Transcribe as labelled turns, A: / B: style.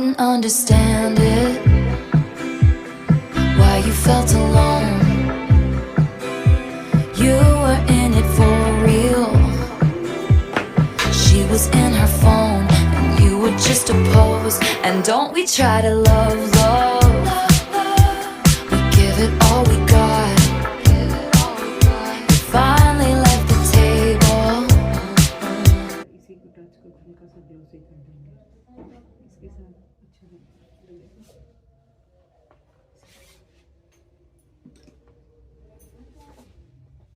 A: couldn't understand it, why you felt alone. You were in it for real. She was in her phone and you were just a pose. And don't we try to love, love. We give it all we got. We finally left the table.
B: इसी को touch करके हल्का सा glow से कर देंगे इसके साथ अच्छा लगेगा।